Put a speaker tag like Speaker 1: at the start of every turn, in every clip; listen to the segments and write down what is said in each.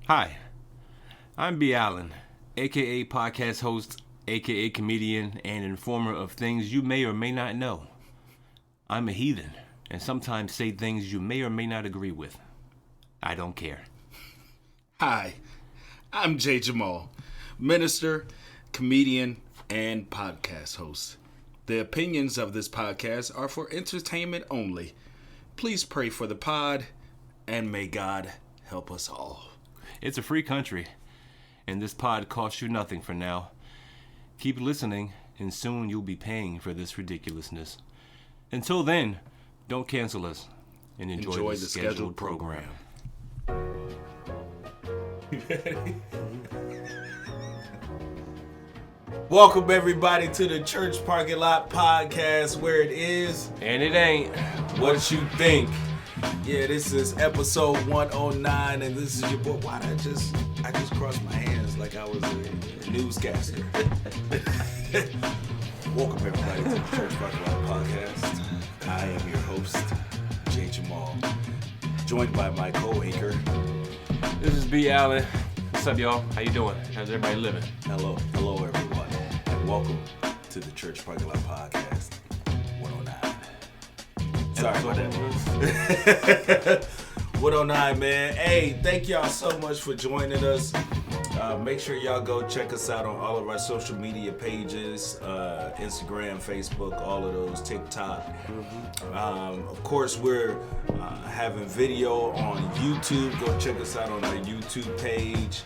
Speaker 1: Hi, I'm B. Allen, aka podcast host, aka comedian, and informer of things you may or may not know. I'm a heathen, and sometimes say things you may or may not agree with. I don't care.
Speaker 2: Hi, I'm Jay Jamal, minister, comedian, and podcast host. The opinions of this podcast are for entertainment only. Please pray for the pod, and may God help us all.
Speaker 1: It's a free country, and this pod costs you nothing for now. Keep listening, and soon you'll be paying for this ridiculousness. Until then, don't cancel us, and enjoy the scheduled program.
Speaker 2: Welcome everybody to the Church Parking Lot Podcast, where it is
Speaker 1: And it ain't
Speaker 2: what you think. Yeah, this is episode 109, and this is your boy. Why did I just crossed my hands like I was a newscaster. Welcome everybody to the Church Parking Lot Podcast. I am your host, Jay Jamal, joined by my co-anchor.
Speaker 1: This is B. Allen. What's up, y'all? How you doing? How's everybody living?
Speaker 2: Hello everyone, and welcome to the Church Parking Lot Podcast 109. Sorry about that. 109, man. Hey, thank y'all so much for joining us. Make sure y'all go check us out on all of our social media pages, Instagram, Facebook, all of those, TikTok. Of course, we're having video on YouTube. Go check us out on our YouTube page.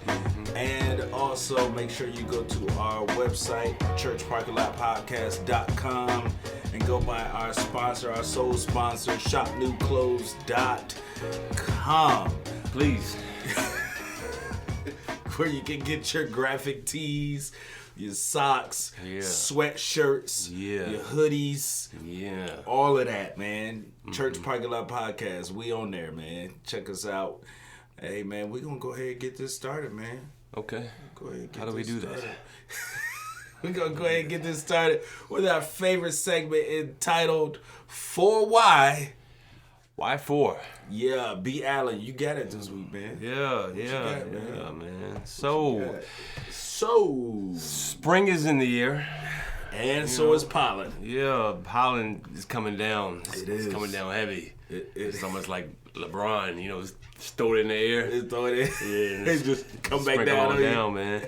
Speaker 2: And also make sure you go to our website, churchparkinglotpodcast.com, and go by our sponsor, our sole sponsor, shopnewclothes.com.
Speaker 1: Please.
Speaker 2: Where you can get your graphic tees, your socks, sweatshirts, your hoodies, all of that, man. Church Parking Lot Podcast, we on there, man. Check us out. Hey, man, we're going to go ahead and get this started, man.
Speaker 1: Okay.
Speaker 2: Go ahead and get
Speaker 1: How do we do
Speaker 2: started.
Speaker 1: that?
Speaker 2: We're going to go ahead and get this started with our favorite segment entitled, For Why?
Speaker 1: Why for?
Speaker 2: Yeah, B. Allen, you got it this week, man.
Speaker 1: Yeah, man. So, spring is in the air.
Speaker 2: And so is pollen.
Speaker 1: Yeah, pollen is coming down.
Speaker 2: It's
Speaker 1: coming down heavy. It's almost like LeBron, just throw it in the air.
Speaker 2: Just throw it in.
Speaker 1: Yeah,
Speaker 2: and just come back down,
Speaker 1: man.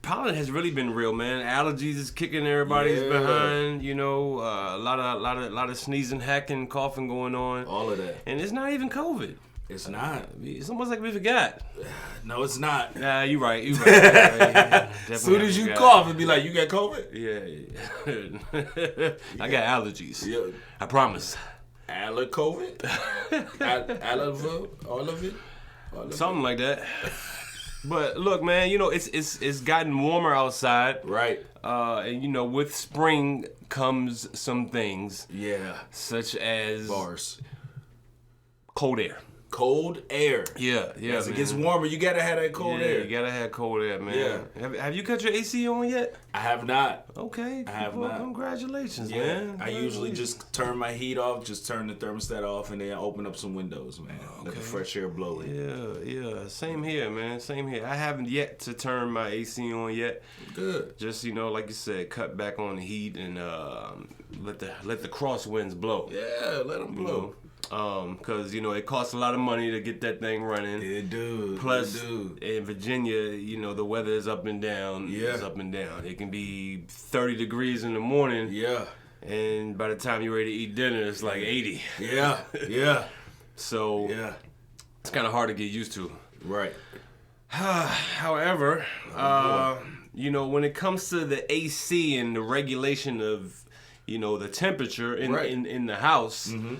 Speaker 1: Pollen has really been real, man. Allergies is kicking everybody's behind. A lot of sneezing, hacking, coughing going on.
Speaker 2: All of that.
Speaker 1: And it's not even COVID.
Speaker 2: It's not.
Speaker 1: It's almost like we forgot.
Speaker 2: No, it's not.
Speaker 1: Nah, you're right.
Speaker 2: As soon as you cough, it'd be like, you got COVID?
Speaker 1: Yeah. I got allergies.
Speaker 2: Yeah.
Speaker 1: I promise.
Speaker 2: COVID? All of it?
Speaker 1: Something like that. But look, man, it's gotten warmer outside.
Speaker 2: Right.
Speaker 1: And with spring comes some things.
Speaker 2: Yeah.
Speaker 1: Such as
Speaker 2: bars.
Speaker 1: Cold air.
Speaker 2: Cold air.
Speaker 1: Yeah.
Speaker 2: As it gets warmer, you gotta have that cold air.
Speaker 1: You gotta have cold air, man.
Speaker 2: Yeah.
Speaker 1: Have you cut your AC on yet?
Speaker 2: I have not.
Speaker 1: Okay.
Speaker 2: I have not.
Speaker 1: Congratulations,
Speaker 2: man. I usually just turn my heat off, just turn the thermostat off, and then open up some windows, man. Okay. Let the fresh air blow in.
Speaker 1: Yeah. Same here, man. Same here. I haven't yet to turn my AC on yet.
Speaker 2: Good.
Speaker 1: Just like you said, cut back on the heat and let the crosswinds blow.
Speaker 2: Yeah, let them blow.
Speaker 1: Because it costs a lot of money to get that thing running.
Speaker 2: It do.
Speaker 1: Plus, in Virginia, the weather is up and down.
Speaker 2: Yeah.
Speaker 1: It's up and down. It can be 30 degrees in the morning.
Speaker 2: Yeah.
Speaker 1: And by the time you're ready to eat dinner, it's like 80.
Speaker 2: Yeah.
Speaker 1: So, it's kind of hard to get used to.
Speaker 2: Right.
Speaker 1: However, when it comes to the AC and the regulation of, the temperature in the house. Mm-hmm.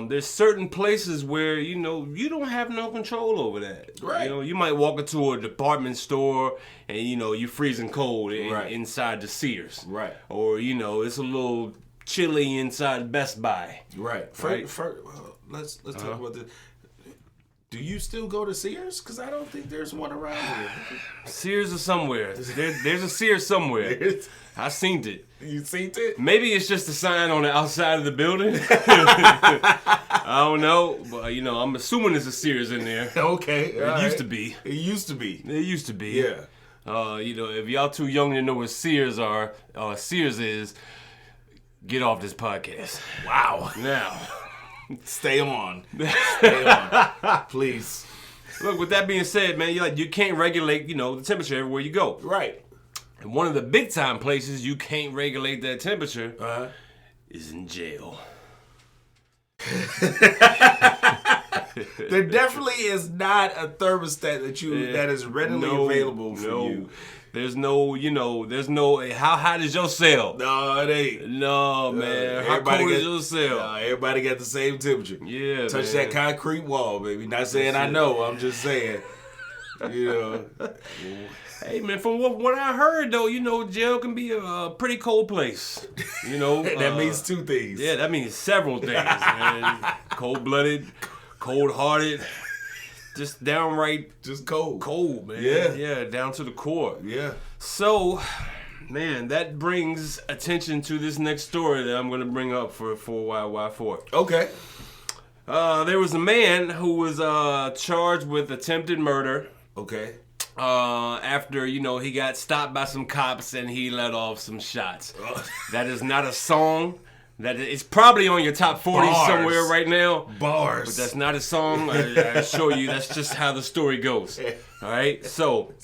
Speaker 1: There's certain places where, you don't have no control over that.
Speaker 2: Right.
Speaker 1: You might walk into a department store and, you're freezing cold inside the Sears.
Speaker 2: Right.
Speaker 1: Or, it's a little chilly inside Best Buy.
Speaker 2: Right. Let's talk about this. Do you still go to Sears? Because I don't think there's one around here.
Speaker 1: Sears or somewhere. There's a Sears somewhere. I seen it.
Speaker 2: You seen it?
Speaker 1: Maybe it's just a sign on the outside of the building. I don't know, but I'm assuming there's a Sears in there.
Speaker 2: Okay.
Speaker 1: It used to be.
Speaker 2: It used to be.
Speaker 1: It used to be.
Speaker 2: Yeah.
Speaker 1: If y'all too young to know what Sears is, get off this podcast.
Speaker 2: Wow.
Speaker 1: Now,
Speaker 2: stay on. Stay on. Please.
Speaker 1: Look, with that being said, man, you can't regulate, the temperature everywhere you go.
Speaker 2: Right.
Speaker 1: And one of the big time places you can't regulate that temperature is in jail.
Speaker 2: There definitely is not a thermostat that is readily available for you.
Speaker 1: There's no, how hot is your cell?
Speaker 2: No, it ain't.
Speaker 1: No, man. How cold is your cell?
Speaker 2: No, everybody got the same temperature.
Speaker 1: Yeah,
Speaker 2: Touch that concrete wall, baby. Not saying I know. I'm just saying.
Speaker 1: Hey, man, from what I heard, though, jail can be a pretty cold place.
Speaker 2: That means two things.
Speaker 1: Yeah, that means several things, man. Cold-blooded, cold-hearted, just downright...
Speaker 2: Just cold.
Speaker 1: Cold, man.
Speaker 2: Yeah.
Speaker 1: Yeah, down to the core.
Speaker 2: Yeah.
Speaker 1: So, man, that brings attention to this next story that I'm going to bring up for YY4.
Speaker 2: Okay.
Speaker 1: There was a man who was charged with attempted murder.
Speaker 2: Okay.
Speaker 1: After, he got stopped by some cops and he let off some shots. That is not a song. It's probably on your top 40 somewhere right now.
Speaker 2: Bars.
Speaker 1: But that's not a song. I assure you, that's just how the story goes. All right? So.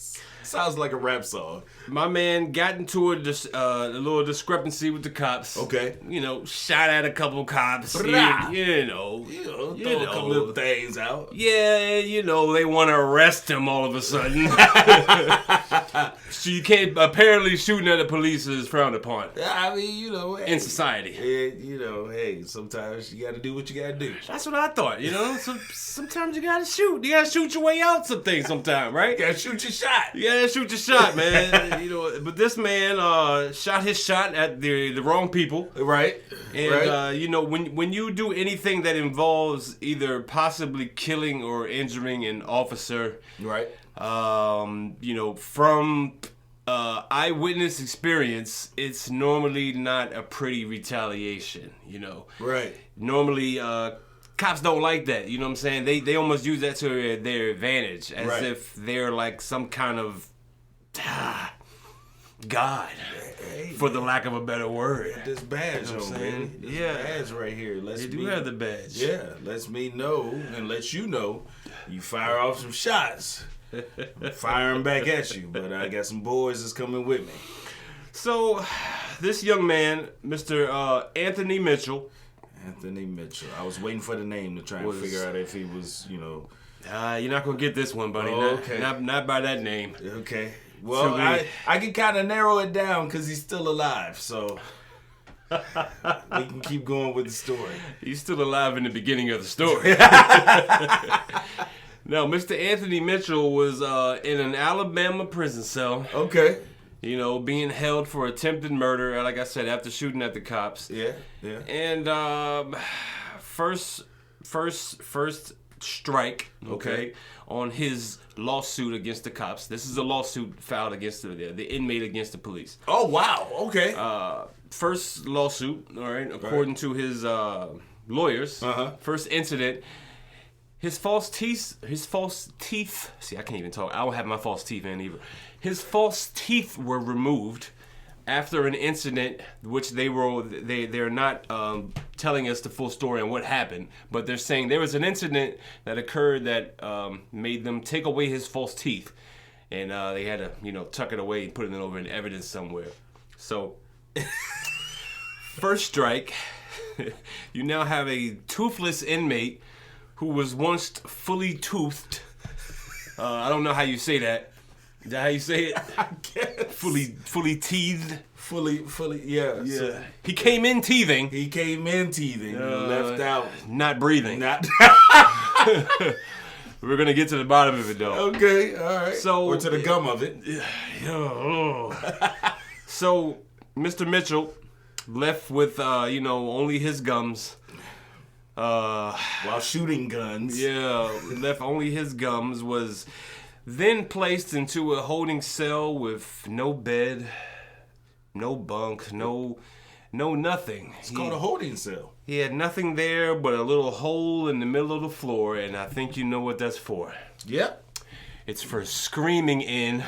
Speaker 2: Sounds like a rap song.
Speaker 1: My man got into a little discrepancy with the cops.
Speaker 2: Okay.
Speaker 1: Shot at a couple cops.
Speaker 2: Throw a couple of things out.
Speaker 1: Yeah, they want to arrest him all of a sudden. So you can't, apparently shooting at the police is frowned upon.
Speaker 2: I mean,
Speaker 1: in society.
Speaker 2: Hey, sometimes you got to do what you got to do.
Speaker 1: That's what I thought, sometimes you got to shoot. You got to shoot your way out some things sometime, right?
Speaker 2: You got to shoot your shot.
Speaker 1: Yeah, shoot your shot, man. But this man shot his shot at the wrong people.
Speaker 2: Right.
Speaker 1: And when you do anything that involves either possibly killing or injuring an officer,
Speaker 2: right.
Speaker 1: From eyewitness experience, it's normally not a pretty retaliation,
Speaker 2: Right.
Speaker 1: Normally, cops don't like that, you know what I'm saying? They almost use that to their advantage, as if they're like some kind of God, for the lack of a better word.
Speaker 2: This badge on, man. This badge right here.
Speaker 1: They do have the badge.
Speaker 2: Yeah, lets me know and lets you know you fire off some shots. Firing back at you, but I got some boys that's coming with me.
Speaker 1: So, this young man, Mr. Anthony Mitchell.
Speaker 2: Anthony Mitchell. I was waiting for the name to try and figure out if he was,
Speaker 1: you're not going to get this one, buddy.
Speaker 2: Okay.
Speaker 1: Not by that name.
Speaker 2: Okay. Well, I can kind of narrow it down because he's still alive, so we can keep going with the story.
Speaker 1: He's still alive in the beginning of the story. No, Mr. Anthony Mitchell was in an Alabama prison cell.
Speaker 2: Okay.
Speaker 1: Being held for attempted murder, like I said, after shooting at the cops.
Speaker 2: Yeah.
Speaker 1: And first strike, okay, on his lawsuit against the cops. This is a lawsuit filed against the inmate against the police.
Speaker 2: Oh, wow. Okay.
Speaker 1: First lawsuit, all right, according to his lawyers. First incident. His false teeth. See, I can't even talk. I don't have my false teeth in either. His false teeth were removed after an incident, which they're not telling us the full story on what happened, but they're saying there was an incident that occurred that made them take away his false teeth, and they had to tuck it away and put it over in evidence somewhere. So, first strike. You now have a toothless inmate who was once fully toothed. I don't know how you say that. Is that how you say it?
Speaker 2: I guess.
Speaker 1: Fully teethed.
Speaker 2: Fully, yeah.
Speaker 1: Yeah.
Speaker 2: So
Speaker 1: he came in teething.
Speaker 2: Left out.
Speaker 1: Not breathing. We're gonna get to the bottom of it though.
Speaker 2: Okay, all right.
Speaker 1: So,
Speaker 2: or to the gum of it.
Speaker 1: So, Mr. Mitchell left with only his gums.
Speaker 2: While shooting guns.
Speaker 1: Yeah, left only his gums, was then placed into a holding cell with no bed, no bunk, no nothing.
Speaker 2: It's called a holding cell.
Speaker 1: He had nothing there but a little hole in the middle of the floor, and I think you know what that's for.
Speaker 2: Yep.
Speaker 1: It's for screaming in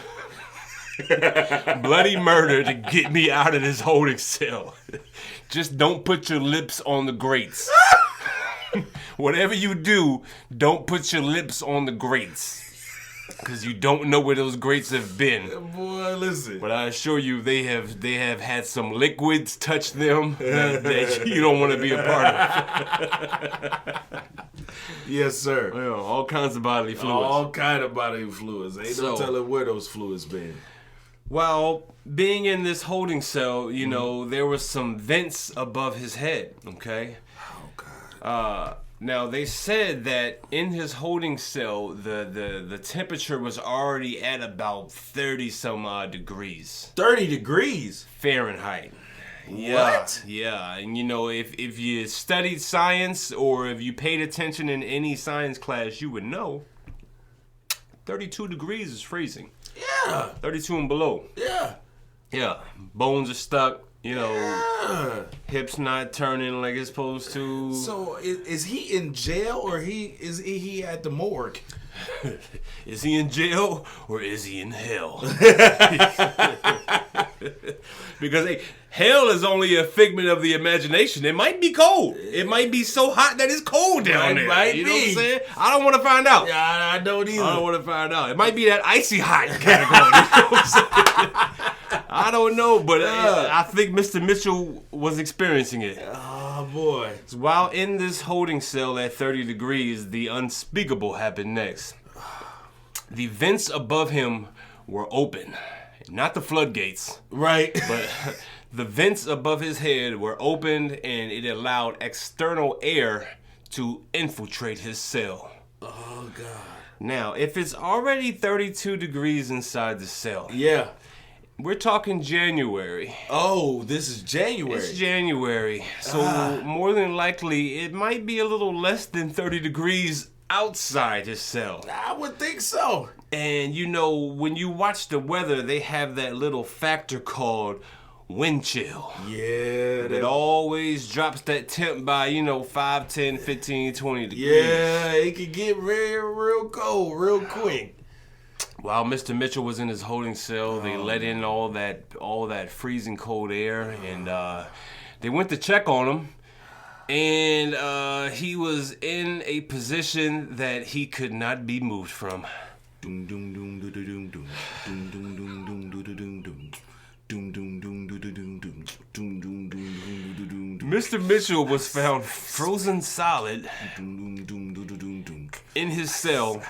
Speaker 1: bloody murder to get me out of this holding cell. Just don't put your lips on the grates. Whatever you do, don't put your lips on the grates. Because you don't know where those grates have been.
Speaker 2: Boy, listen.
Speaker 1: But I assure you, they have had some liquids touch them that you don't want to be a part of.
Speaker 2: Yes, sir.
Speaker 1: Well, all kinds of bodily fluids.
Speaker 2: All kind of bodily fluids. Ain't no telling where those fluids been.
Speaker 1: Well, being in this holding cell, you know, there was some vents above his head, okay?
Speaker 2: Oh, God.
Speaker 1: Now, they said that in his holding cell, the temperature was already at about 30-some-odd degrees.
Speaker 2: 30 degrees?
Speaker 1: Fahrenheit.
Speaker 2: Yeah.
Speaker 1: What? Yeah, and you know, if you studied science or if you paid attention in any science class, you would know 32 degrees is freezing.
Speaker 2: Yeah.
Speaker 1: 32 and below.
Speaker 2: Yeah.
Speaker 1: Yeah. Bones are stuck, you know,
Speaker 2: hips
Speaker 1: not turning like it's supposed to.
Speaker 2: So is he in jail or is he at the morgue?
Speaker 1: Is he in jail or is he in hell? Because hey, hell is only a figment of the imagination. It might be cold. It might be so hot that it's cold down there.
Speaker 2: Might
Speaker 1: you
Speaker 2: be.
Speaker 1: know what I'm saying? I don't want to find out.
Speaker 2: Yeah, I don't either.
Speaker 1: I don't want to find out. It might be that icy hot category. You know what I'm saying? I don't know, but I think Mr. Mitchell was experiencing it.
Speaker 2: Oh, boy.
Speaker 1: So while in this holding cell at 30 degrees, the unspeakable happened next. The vents above him were open. Not the floodgates.
Speaker 2: Right.
Speaker 1: But the vents above his head were opened, and it allowed external air to infiltrate his cell.
Speaker 2: Oh, God.
Speaker 1: Now, if it's already 32 degrees inside the cell.
Speaker 2: Yeah.
Speaker 1: We're talking January.
Speaker 2: Oh, this is January.
Speaker 1: It's January. So more than likely, it might be a little less than 30 degrees outside his cell.
Speaker 2: I would think so.
Speaker 1: And you know, when you watch the weather, they have that little factor called wind chill.
Speaker 2: Yeah.
Speaker 1: That always drops that temp by, 5, 10, 15, 20 degrees.
Speaker 2: Yeah, it could get real cold real quick.
Speaker 1: While Mr. Mitchell was in his holding cell, they let in all that freezing cold air, and they went to check on him. And he was in a position that he could not be moved from. Mr. Mitchell was found frozen solid in his cell.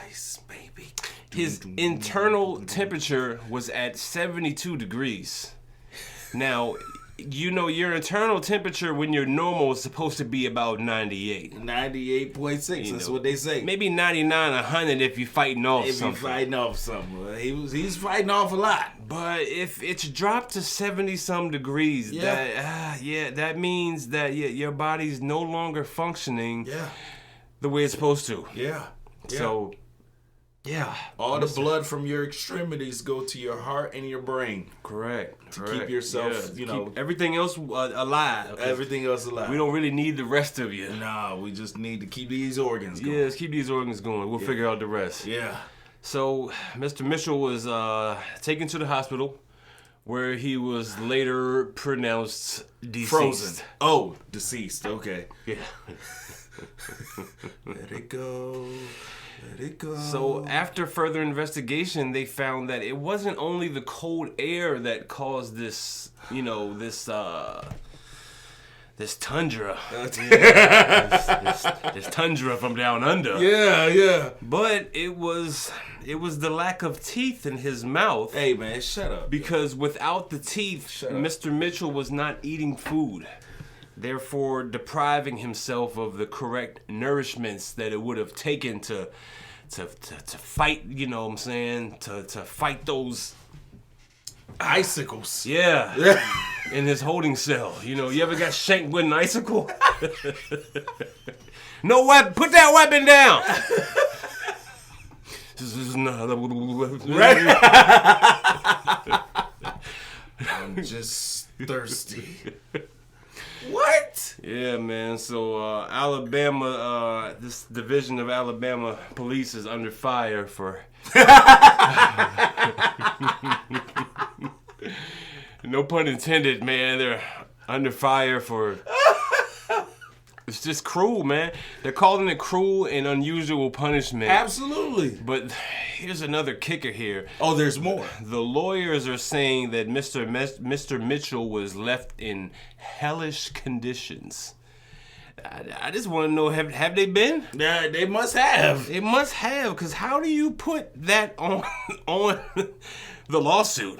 Speaker 1: His internal temperature was at 72 degrees. Now, your internal temperature when you're normal is supposed to be about 98.
Speaker 2: 98.6, that's what they say.
Speaker 1: Maybe 99, 100 if you're fighting off something.
Speaker 2: If you're fighting off something. He's fighting off a lot.
Speaker 1: But if it's dropped to 70-some degrees, that means that your body's no longer functioning the way it's supposed to.
Speaker 2: Yeah.
Speaker 1: So... yeah.
Speaker 2: All the blood from your extremities go to your heart and your brain.
Speaker 1: Correct.
Speaker 2: To keep yourself,
Speaker 1: keep everything else alive.
Speaker 2: Everything else alive.
Speaker 1: We don't really need the rest of you.
Speaker 2: Nah, we just need to keep these organs going.
Speaker 1: Yeah, let's keep these organs going. We'll figure out the rest.
Speaker 2: Yeah.
Speaker 1: So, Mr. Mitchell was taken to the hospital where he was later pronounced deceased.
Speaker 2: Frozen. Oh, deceased. Okay.
Speaker 1: Yeah.
Speaker 2: Let it go. Let it go.
Speaker 1: So after further investigation, they found that it wasn't only the cold air that caused this, this tundra. this tundra from down under.
Speaker 2: Yeah.
Speaker 1: But it was the lack of teeth in his mouth.
Speaker 2: Hey, man, shut up.
Speaker 1: Because without the teeth, Mr. Mitchell was not eating food, therefore depriving himself of the correct nourishments that it would have taken to fight, you know what I'm saying, to fight those
Speaker 2: Icicles.
Speaker 1: Yeah. In his holding cell. You know, you ever got shanked with an icicle? No weapon. Put that weapon down. This is not.
Speaker 2: I'm just thirsty. What?
Speaker 1: Yeah, man. So Alabama, this division of Alabama police is under fire for. No pun intended, man. They're under fire for. It's just cruel, man. They're calling it cruel and unusual punishment.
Speaker 2: Absolutely.
Speaker 1: But here's another kicker here.
Speaker 2: Oh, there's more.
Speaker 1: The lawyers are saying that Mr. Mitchell was left in hellish conditions. I just want to know, have they been?
Speaker 2: Yeah, they must have.
Speaker 1: They must have, because how do you put that on the lawsuit?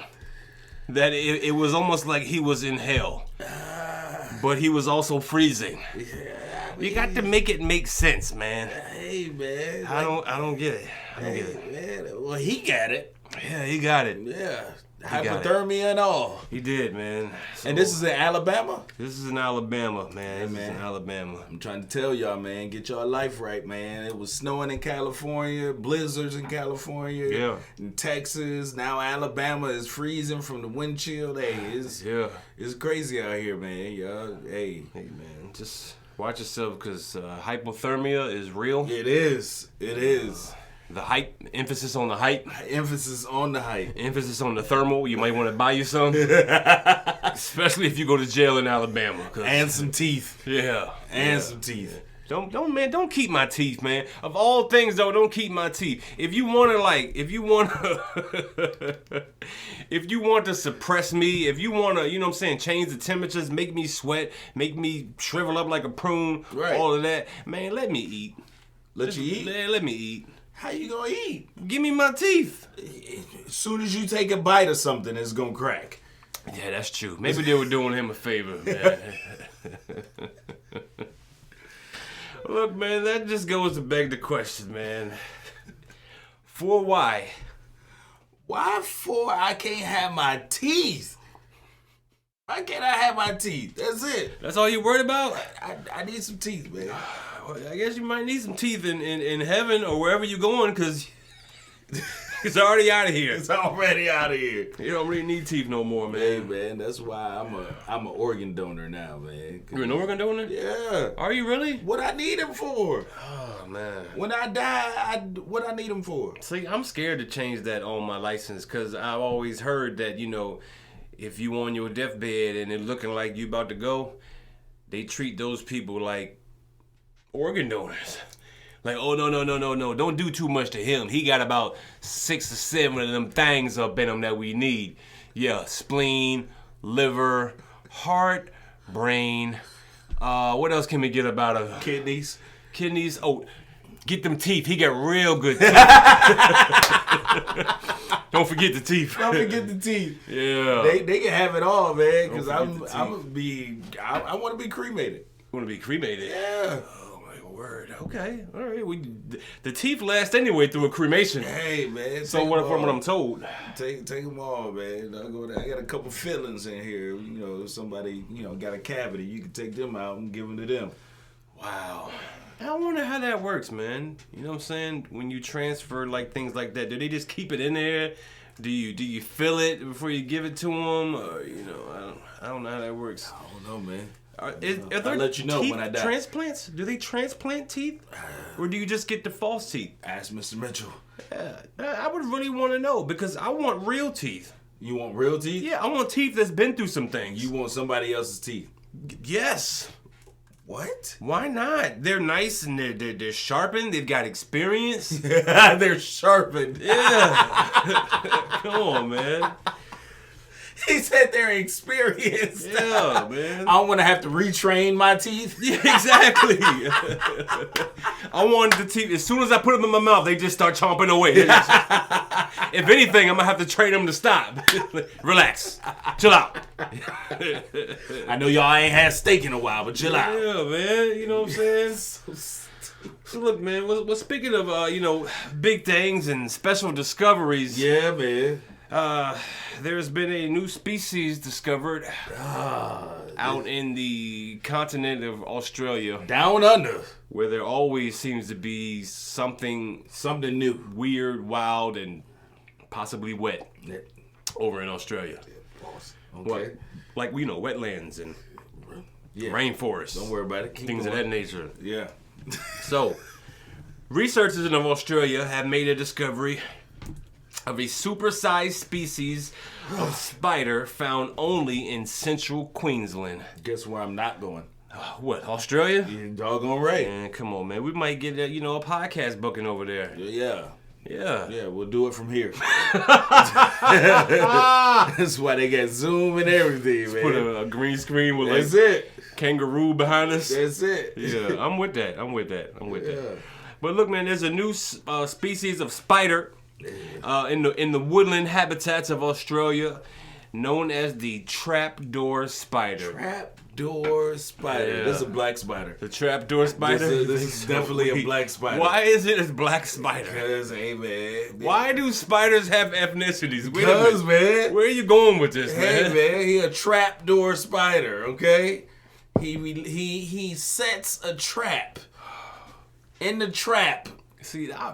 Speaker 1: That it was almost like he was in hell. But he was also freezing. Yeah, I mean, you got to make it make sense, man.
Speaker 2: Hey, man.
Speaker 1: I don't get it. I don't get it.
Speaker 2: Man. Well, he got it.
Speaker 1: Yeah, he got it.
Speaker 2: Yeah. Hypothermia and all.
Speaker 1: He did, man. So,
Speaker 2: and this is in Alabama?
Speaker 1: This is in Alabama, man.
Speaker 2: Hey,
Speaker 1: this
Speaker 2: man.
Speaker 1: is in Alabama.
Speaker 2: I'm trying to tell y'all, man, get y'all life right, man. It was snowing in California, blizzards in California.
Speaker 1: Yeah.
Speaker 2: In Texas. Now Alabama is freezing from the wind chill. Hey, it's crazy out here, man. Y'all, hey,
Speaker 1: man, just watch yourself, because hypothermia is real.
Speaker 2: It is. It is.
Speaker 1: The hype, emphasis on the hype.
Speaker 2: Emphasis on the hype.
Speaker 1: Emphasis on the thermal. You might want to buy you some. Especially if you go to jail in Alabama.
Speaker 2: And some teeth.
Speaker 1: Yeah.
Speaker 2: And some teeth.
Speaker 1: Don't keep my teeth, man. Of all things, though, don't keep my teeth. If you want to suppress me, if you want to, you know what I'm saying, change the temperatures, make me sweat, make me shrivel up like a prune,
Speaker 2: right.
Speaker 1: All of that, man, let me eat.
Speaker 2: Let you eat?
Speaker 1: Let me eat.
Speaker 2: How you gonna eat?
Speaker 1: Give me my teeth.
Speaker 2: As soon as you take a bite of something, it's gonna crack.
Speaker 1: Yeah, that's true. Maybe they were doing him a favor, man. Look, man, that just goes to beg the question, man. For why?
Speaker 2: Why for I can't have my teeth? Why can't I have my teeth? That's it.
Speaker 1: That's all you worried about?
Speaker 2: I need some teeth, man.
Speaker 1: Well, I guess you might need some teeth in heaven or wherever you're going, because it's already out of here.
Speaker 2: It's already out of here.
Speaker 1: You don't really need teeth no more, man.
Speaker 2: Hey, man, that's why I'm an organ donor now, man.
Speaker 1: You're an organ donor?
Speaker 2: Yeah.
Speaker 1: Are you really?
Speaker 2: What I need him for?
Speaker 1: Oh, man.
Speaker 2: When I die, what I need him for?
Speaker 1: See, I'm scared to change that on my license, because I've always heard that, you know, if you on your deathbed and it looking like you about to go, they treat those people like organ donors. Like, oh, no. Don't do too much to him. He got about 6 or 7 of them things up in him that we need. Yeah, spleen, liver, heart, brain. What else can we get about him?
Speaker 2: Kidneys.
Speaker 1: Oh, get them teeth. He got real good teeth. Don't forget the teeth.
Speaker 2: Don't forget the teeth.
Speaker 1: Yeah.
Speaker 2: They can have it all, man, because I want to be cremated.
Speaker 1: You want to be cremated?
Speaker 2: Yeah.
Speaker 1: Word. Okay. All right. The teeth last anyway through a cremation.
Speaker 2: Hey, man.
Speaker 1: So what I'm told?
Speaker 2: Take them all, man. I got a couple fillings in here. You know, if somebody got a cavity, you can take them out and give them to them.
Speaker 1: Wow. I wonder how that works, man. You know what I'm saying? When you transfer like things like that, do they just keep it in there? Do you fill it before you give it to them? Or, I don't know how that works.
Speaker 2: I don't know, man.
Speaker 1: Are there
Speaker 2: I'll let you know when I die.
Speaker 1: Transplants? Do they transplant teeth? Or do you just get the false teeth?
Speaker 2: Ask Mr. Mitchell.
Speaker 1: Yeah, I would really want to know, because I want real teeth.
Speaker 2: You want real teeth?
Speaker 1: Yeah, I want teeth that's been through some things.
Speaker 2: You want somebody else's teeth?
Speaker 1: Yes.
Speaker 2: What?
Speaker 1: Why not? They're nice and they're sharpened. They've got experience.
Speaker 2: They're sharpened.
Speaker 1: Yeah. Come on, man.
Speaker 2: He said they're experienced.
Speaker 1: Yeah, man.
Speaker 2: I don't want to have to retrain my teeth.
Speaker 1: Yeah, exactly. I want the teeth. As soon as I put them in my mouth, they just start chomping away. If anything, I'm going to have to train them to stop. Relax. Chill out.
Speaker 2: I know y'all ain't had steak in a while, but chill out.
Speaker 1: Yeah, man. You know what I'm saying? So look, man, well, speaking of, big things and special discoveries.
Speaker 2: Yeah, man.
Speaker 1: There's been a new species discovered out in the continent of Australia.
Speaker 2: Down under.
Speaker 1: Where there always seems to be something
Speaker 2: new.
Speaker 1: Weird, wild, and possibly wet over in Australia.
Speaker 2: Okay.
Speaker 1: What? Like, wetlands and rainforests.
Speaker 2: Don't worry about it.
Speaker 1: Things of that nature.
Speaker 2: Yeah.
Speaker 1: So, researchers in Australia have made a discovery of a supersized species of spider found only in central Queensland.
Speaker 2: Guess where I'm not going?
Speaker 1: What, Australia?
Speaker 2: You're doggone right.
Speaker 1: Man, come on, man. We might get a podcast booking over there.
Speaker 2: Yeah.
Speaker 1: Yeah,
Speaker 2: we'll do it from here. That's why they got Zoom and everything, man.
Speaker 1: Put a green screen with
Speaker 2: That's it.
Speaker 1: Kangaroo behind us.
Speaker 2: That's it.
Speaker 1: Yeah, I'm with that. that. But look, man, there's a new species of spider in the woodland habitats of Australia, known as the trapdoor spider.
Speaker 2: Trapdoor spider.
Speaker 1: Yeah.
Speaker 2: This is a black spider.
Speaker 1: The trapdoor spider.
Speaker 2: This is definitely a black spider.
Speaker 1: Why is it a black spider?
Speaker 2: Because, hey, man.
Speaker 1: Why do spiders have ethnicities?
Speaker 2: Because, man.
Speaker 1: Where are you going with this, man?
Speaker 2: Hey, man, he a trapdoor spider, okay? He sets a trap. In the trap.
Speaker 1: See, I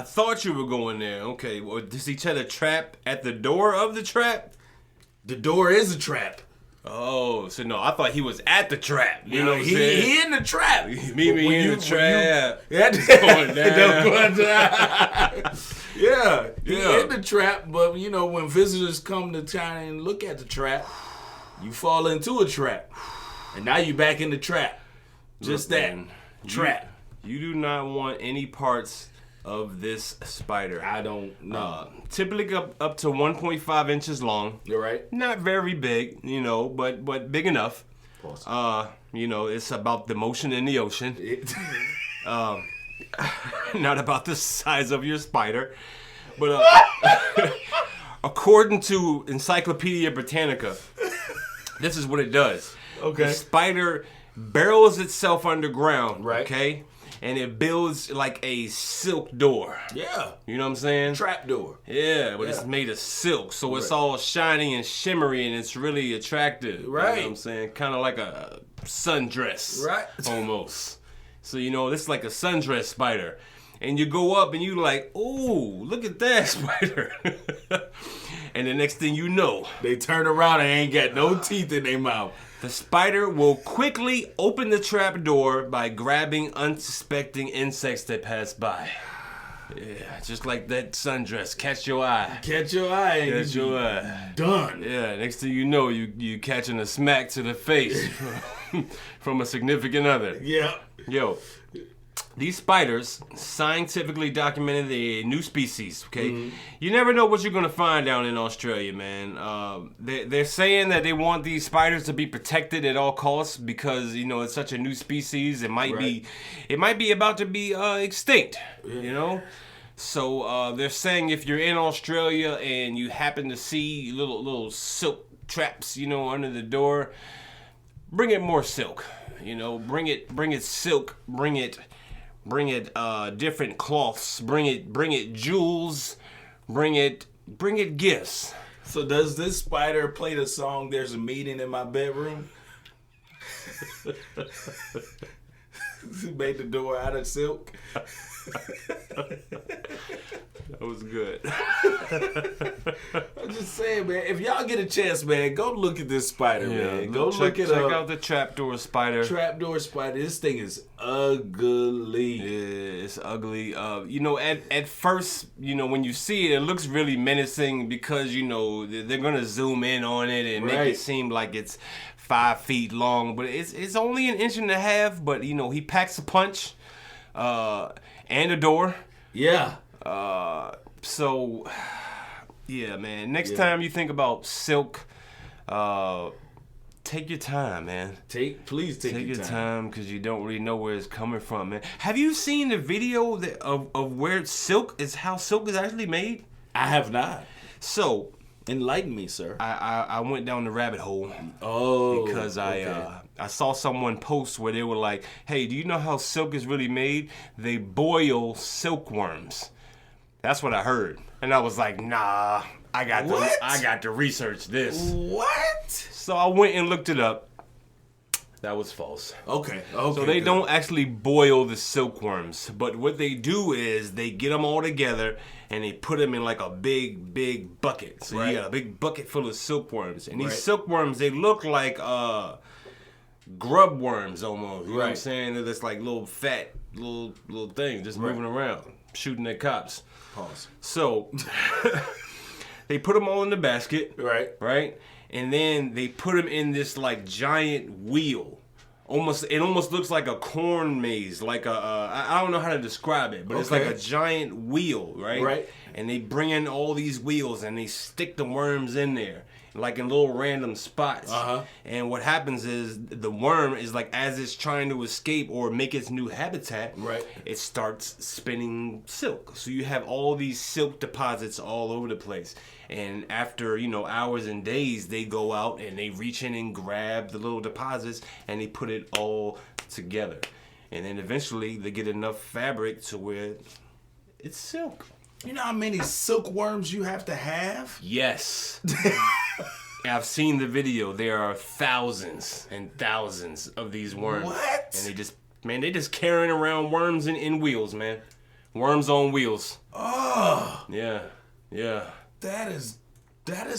Speaker 1: thought you were going there. Okay, well, does he set a trap at the door of the trap?
Speaker 2: The door is a trap.
Speaker 1: Oh, so no, I thought he was at the trap. You know what I'm saying?
Speaker 2: He in the trap.
Speaker 1: Meet me in the trap.
Speaker 2: Going down. Yeah, he in the trap, but when visitors come to China and look at the trap, you fall into a trap. And now you back in the trap. Just
Speaker 1: Look,
Speaker 2: that.
Speaker 1: Man,
Speaker 2: trap.
Speaker 1: You do not want any parts of this spider.
Speaker 2: I don't know.
Speaker 1: Typically up to 1.5 inches long.
Speaker 2: You're right.
Speaker 1: Not very big, but big enough.
Speaker 2: Awesome.
Speaker 1: It's about the motion in the ocean. Not about the size of your spider. But according to Encyclopedia Britannica, this is what it does.
Speaker 2: Okay.
Speaker 1: The spider barrels itself underground.
Speaker 2: Right.
Speaker 1: Okay. And it builds like a silk door.
Speaker 2: Yeah.
Speaker 1: You know what I'm saying?
Speaker 2: Trap door.
Speaker 1: Yeah, but it's made of silk, so it's all shiny and shimmery, and it's really attractive.
Speaker 2: Right.
Speaker 1: You know what I'm saying? Kind of like a sundress.
Speaker 2: Right.
Speaker 1: Almost. So, this is like a sundress spider. And you go up and you like, ooh, look at that spider. And the next thing you know,
Speaker 2: they turn around and ain't got no teeth in their mouth.
Speaker 1: the spider will quickly open the trap door by grabbing unsuspecting insects that pass by. Yeah, just like that sundress. Catch your eye.
Speaker 2: Catch your eye. And
Speaker 1: Catch your eye.
Speaker 2: Done.
Speaker 1: Yeah, next thing you know, you catching a smack to the face from a significant other.
Speaker 2: Yeah.
Speaker 1: Yo, these spiders scientifically documented a new species, okay? Mm-hmm. You never know what you're going to find down in Australia, man. They're saying that they want these spiders to be protected at all costs because, it's such a new species. It might be about to be extinct, So they're saying if you're in Australia and you happen to see little silk traps, under the door, bring it more silk. Bring it silk, bring it different cloths, bring it jewels, bring it gifts.
Speaker 2: So does this spider play the song "There's a Meeting in My Bedroom"? He made the door out of silk.
Speaker 1: That was good.
Speaker 2: I'm just saying, man. If y'all get a chance, man, go look at this spider, man. Go
Speaker 1: check out the trapdoor spider.
Speaker 2: Trapdoor spider. This thing is ugly.
Speaker 1: Yeah, it's ugly. At first, when you see it, it looks really menacing because they're gonna zoom in on it and make it seem like it's 5 feet long, but it's only 1.5 inches. But he packs a punch, and a door.
Speaker 2: Yeah.
Speaker 1: So, yeah, man. Next time you think about silk, take your time, man.
Speaker 2: Please take your
Speaker 1: time because you don't really know where it's coming from, man. Have you seen the video of where how silk is actually made?
Speaker 2: I have not.
Speaker 1: So,
Speaker 2: enlighten me, sir.
Speaker 1: I went down the rabbit hole.
Speaker 2: Oh,
Speaker 1: because I saw someone post where they were like, "Hey, do you know how silk is really made? They boil silkworms, That's what I heard. And I was like, nah, I got to research this.
Speaker 2: What?
Speaker 1: So I went and looked it up. That was false.
Speaker 2: Okay.
Speaker 1: So they don't actually boil the silkworms, but what they do is they get them all together and they put them in like a big bucket. So you got a big bucket full of silkworms, and these silkworms, they look like grub worms almost. You know what I'm saying? They're just like little fat little things just moving around, shooting at cops.
Speaker 2: Pause.
Speaker 1: So they put them all in the basket,
Speaker 2: right,
Speaker 1: and then they put them in this like giant wheel. It almost looks like a corn maze, like I don't know how to describe it, but it's like a giant wheel, right?
Speaker 2: Right.
Speaker 1: And they bring in all these wheels and they stick the worms in there, like in little random spots. And what happens is the worm is like, as it's trying to escape or make its new habitat, it starts spinning silk. So you have all these silk deposits all over the place. And after, hours and days, they go out and they reach in and grab the little deposits and they put it all together. And then eventually they get enough fabric to where it's silk.
Speaker 2: You know how many silkworms you have to have?
Speaker 1: Yes. I've seen the video. There are thousands and thousands of these worms.
Speaker 2: What?
Speaker 1: And they just carrying around worms in wheels, man. Worms on wheels.
Speaker 2: Oh.
Speaker 1: Yeah.
Speaker 2: That is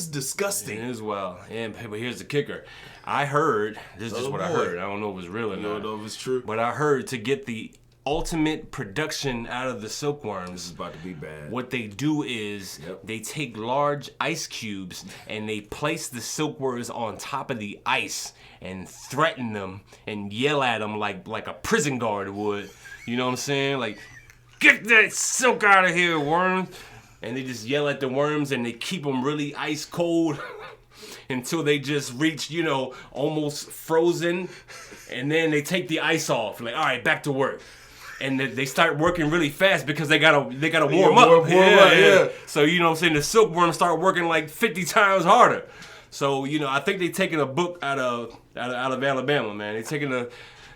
Speaker 2: disgusting.
Speaker 1: It is well. But here's the kicker. I heard, this is what I heard. I don't know if it's real or not.
Speaker 2: I don't know if it's true.
Speaker 1: But I heard to get the ultimate production out of the silkworms.
Speaker 2: This is about to be bad.
Speaker 1: What they do is they take large ice cubes and they place the silkworms on top of the ice and threaten them and yell at them like a prison guard would. You know what I'm saying? Like, get that silk out of here, worms. And they just yell at the worms and they keep them really ice cold until they just reach, almost frozen. And then they take the ice off. Like, all right, back to work. And they start working really fast because they gotta warm up. Yeah. So, you know what I'm saying? The silkworms start working like 50 times harder. So, I think they taking a book out of Alabama, man. They taking a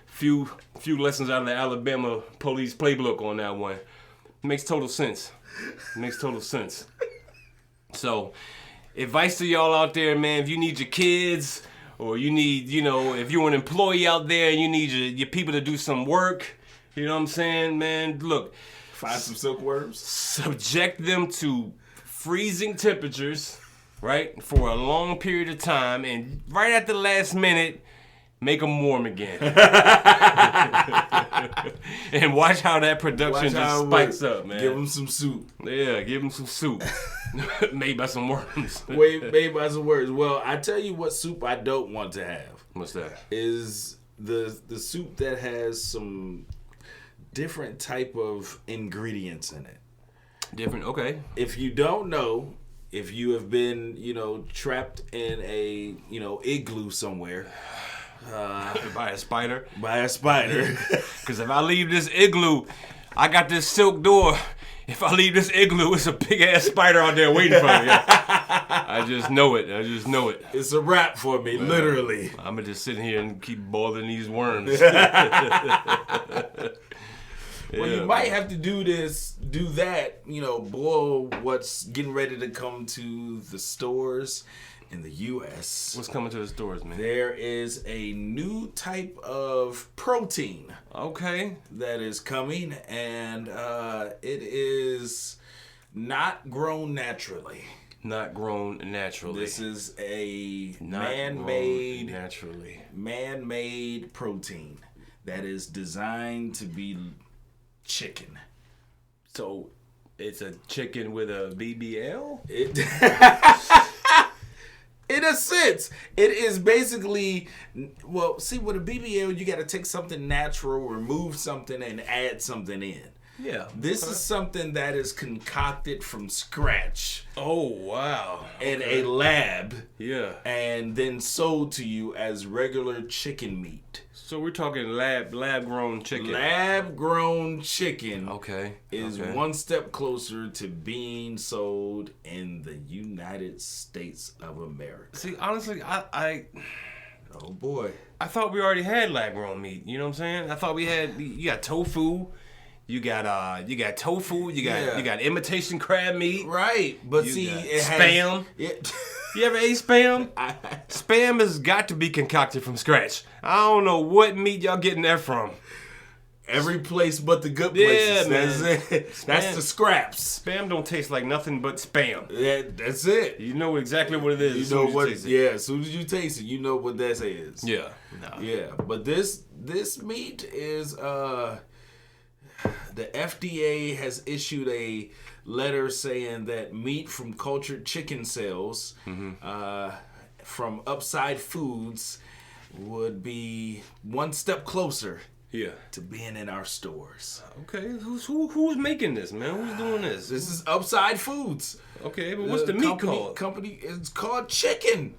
Speaker 1: few lessons out of the Alabama police playbook on that one. Makes total sense. So, advice to y'all out there, man. If you need your kids, or you need, if you're an employee out there and you need your people to do some work, you know what I'm saying, man? Look,
Speaker 2: find some silkworms.
Speaker 1: Subject them to freezing temperatures, right, for a long period of time, and right at the last minute, make them warm again. And watch how that production just spikes up, man.
Speaker 2: Give them some soup.
Speaker 1: Yeah, give them some soup. Made by some worms.
Speaker 2: Made by some worms. Well, I tell you what soup I don't want to have.
Speaker 1: What's that?
Speaker 2: Is the soup that has some different type of ingredients in it. Different, okay. If you don't know, if you have been, trapped in a, igloo somewhere.
Speaker 1: By a spider?
Speaker 2: By a spider.
Speaker 1: Because if I leave this igloo, I got this silk door. If I leave this igloo, it's a big-ass spider out there waiting for me. I just know it.
Speaker 2: It's a wrap for me, literally.
Speaker 1: I'm going to just sit here and keep boiling these worms.
Speaker 2: Well, you might have to do that, boil what's getting ready to come to the stores in the U.S.
Speaker 1: What's coming to the stores, man?
Speaker 2: There is a new type of protein.
Speaker 1: Okay.
Speaker 2: That is coming, and it is not grown naturally.
Speaker 1: Not grown naturally.
Speaker 2: This is a man-made protein that is designed to be chicken.
Speaker 1: So it's a chicken with a BBL?
Speaker 2: In a sense, it is basically, with a BBL, you got to take something natural, remove something, and add something in.
Speaker 1: Yeah.
Speaker 2: This is something that is concocted from scratch.
Speaker 1: Oh, wow.
Speaker 2: In a lab.
Speaker 1: Yeah.
Speaker 2: And then sold to you as regular chicken meat.
Speaker 1: So we're talking lab-grown chicken.
Speaker 2: Lab-grown chicken.
Speaker 1: Okay.
Speaker 2: Is one step closer to being sold in the United States of America.
Speaker 1: See, honestly, I
Speaker 2: oh boy.
Speaker 1: I thought we already had lab-grown meat. You know what I'm saying? I thought we had. You got tofu. You got tofu. You got imitation crab meat.
Speaker 2: Right, but
Speaker 1: You
Speaker 2: see,
Speaker 1: got
Speaker 2: it
Speaker 1: spam.
Speaker 2: has...
Speaker 1: You ever ate spam? Spam has got to be concocted from scratch. I don't know what meat y'all getting that from.
Speaker 2: Every place but the good places.
Speaker 1: Yeah, man.
Speaker 2: That's it. That's the scraps.
Speaker 1: Spam don't taste like nothing but spam.
Speaker 2: Yeah, that's it.
Speaker 1: You know exactly what it is.
Speaker 2: You know what? Yeah, as soon as you taste it, you know what that is.
Speaker 1: Yeah. No.
Speaker 2: Yeah, but this meat is the FDA has issued a letter saying that meat from cultured chicken cells from Upside Foods would be one step closer to being in our stores.
Speaker 1: Okay, who's making this, man? Who's doing this?
Speaker 2: This is Upside Foods.
Speaker 1: Okay, but what's the meat called?
Speaker 2: It's called chicken.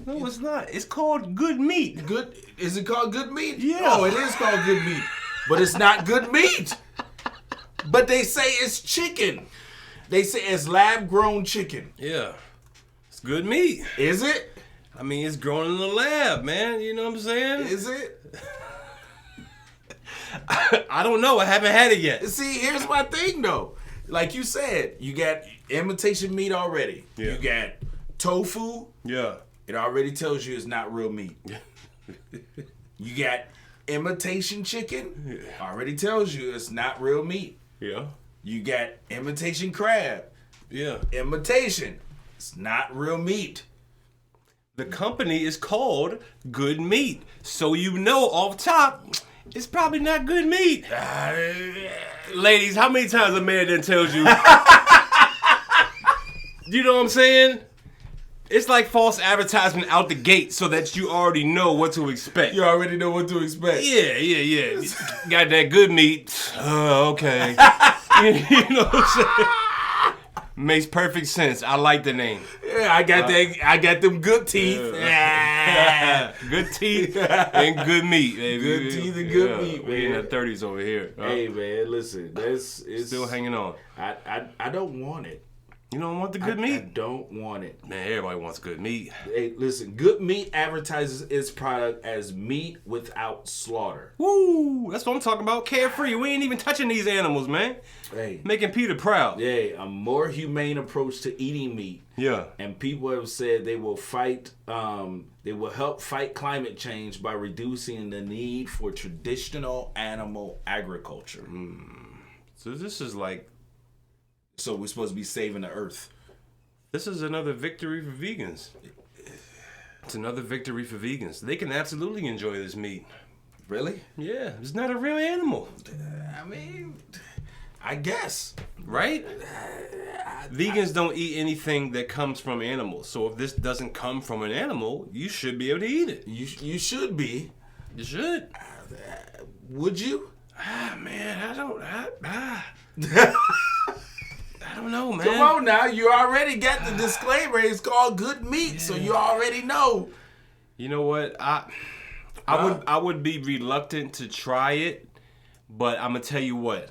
Speaker 1: No, it's not. It's called good meat.
Speaker 2: Good? Is it called good meat?
Speaker 1: Yeah.
Speaker 2: Oh, it is called good meat, but it's not good meat. But they say it's chicken. They say it's lab-grown chicken.
Speaker 1: Yeah, it's good meat.
Speaker 2: Is it?
Speaker 1: I mean, it's grown in the lab, man. You know what I'm saying?
Speaker 2: Is it?
Speaker 1: I don't know. I haven't had it yet.
Speaker 2: See, here's my thing, though. Like you said, you got imitation meat already.
Speaker 1: Yeah.
Speaker 2: You got tofu.
Speaker 1: Yeah.
Speaker 2: It already tells you it's not real meat. You got imitation chicken. Already tells you it's not real meat.
Speaker 1: Yeah.
Speaker 2: You got imitation crab.
Speaker 1: Yeah.
Speaker 2: Imitation. It's not real meat.
Speaker 1: The company is called Good Meat. So you know off top, it's probably not good meat. Ladies, how many times a man then tells you? You know what I'm saying? It's like false advertisement out the gate so that you already know what to expect.
Speaker 2: You already know what to expect.
Speaker 1: Yeah. Got that good meat. Okay. You know what I'm saying? Makes perfect sense. I like the name.
Speaker 2: Yeah, I got them good teeth.
Speaker 1: Yeah. Good teeth and good meat, baby.
Speaker 2: Good teeth and good meat, man.
Speaker 1: We in the 30s over here.
Speaker 2: Hey, man, listen. It's
Speaker 1: still hanging on.
Speaker 2: I don't want it.
Speaker 1: You don't want the good meat?
Speaker 2: I don't want it.
Speaker 1: Man, everybody wants good meat.
Speaker 2: Hey, listen. Good Meat advertises its product as meat without slaughter.
Speaker 1: Woo! That's what I'm talking about. Carefree. We ain't even touching these animals, man.
Speaker 2: Hey.
Speaker 1: Making Peter proud.
Speaker 2: Yeah, a more humane approach to eating meat.
Speaker 1: Yeah.
Speaker 2: And people have said they will fight. They will help fight climate change by reducing the need for traditional animal agriculture.
Speaker 1: So this is like...
Speaker 2: So we're supposed to be saving the earth.
Speaker 1: This is another victory for vegans. It's another victory for vegans. They can absolutely enjoy this meat.
Speaker 2: Really?
Speaker 1: Yeah, it's not a real animal.
Speaker 2: I mean, I guess.
Speaker 1: Right? Vegans don't eat anything that comes from animals. So if this doesn't come from an animal, you should be able to eat it.
Speaker 2: You should be.
Speaker 1: You should.
Speaker 2: Would you?
Speaker 1: Man, I don't know, man.
Speaker 2: Come on now, you already got the disclaimer. It's called good meat, so you already know.
Speaker 1: You know what? I would be reluctant to try it, but I'm gonna tell you what.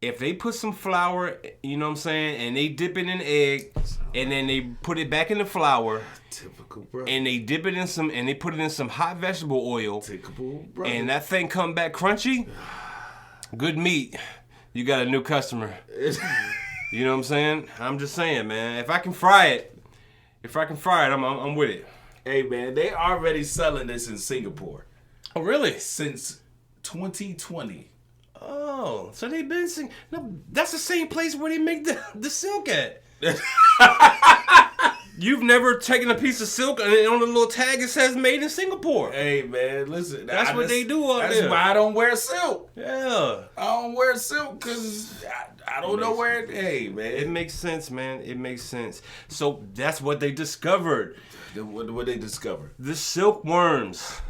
Speaker 1: If they put some flour, you know what I'm saying, and they dip it in egg, and then they put it back in the flour,
Speaker 2: typical brother,
Speaker 1: and they dip it in some, and they put it in some hot vegetable oil,
Speaker 2: typical brother,
Speaker 1: and that thing come back crunchy, good meat. You got a new customer. You know what I'm saying? I'm just saying, man. If I can fry it, I'm with it.
Speaker 2: Hey, man, they already selling this in Singapore.
Speaker 1: Oh, really?
Speaker 2: Since 2020.
Speaker 1: Oh, so they've been no, that's the same place where they make the silk at. You've never taken a piece of silk and on the little tag it says made in Singapore.
Speaker 2: Hey, man, listen.
Speaker 1: That's what they do out there.
Speaker 2: That's why I don't wear silk.
Speaker 1: Yeah.
Speaker 2: I don't wear silk because I don't know where it... Hey, man.
Speaker 1: It makes sense, man. It makes sense. So that's what they discovered.
Speaker 2: What they discovered?
Speaker 1: The silkworms.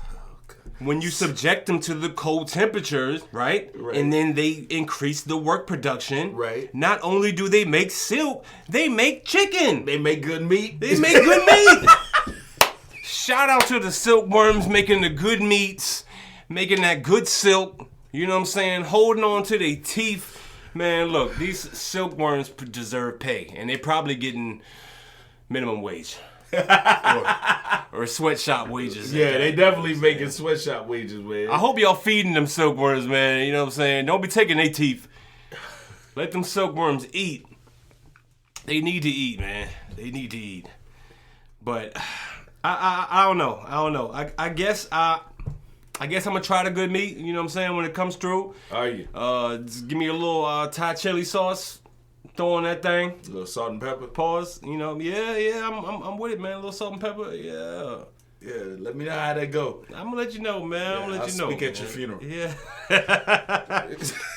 Speaker 1: When you subject them to the cold temperatures, right? And then they increase the work production.
Speaker 2: Right.
Speaker 1: Not only do they make silk, they make chicken.
Speaker 2: They make good meat.
Speaker 1: They make good meat. Shout out to the silkworms making the good meats, making that good silk. You know what I'm saying? Holding on to their teeth. Man, look, these silkworms deserve pay. And they're probably getting minimum wage. or sweatshop wages.
Speaker 2: Yeah, they definitely making sweatshop wages, man.
Speaker 1: I hope y'all feeding them silkworms, man. You know what I'm saying? Don't be taking their teeth. Let them silkworms eat. They need to eat, man. They need to eat. But I don't know. I guess I'm gonna try the good meat. You know what I'm saying? When it comes through.
Speaker 2: Are you?
Speaker 1: Just give me a little Thai chili sauce. Throw on that thing.
Speaker 2: A little salt and pepper.
Speaker 1: Pause. You know, yeah. I'm with it, man. A little salt and pepper. Yeah.
Speaker 2: Yeah, let me know how that go.
Speaker 1: I'm gonna let you know, man. I'm gonna let you know.
Speaker 2: Speak at your funeral.
Speaker 1: Yeah.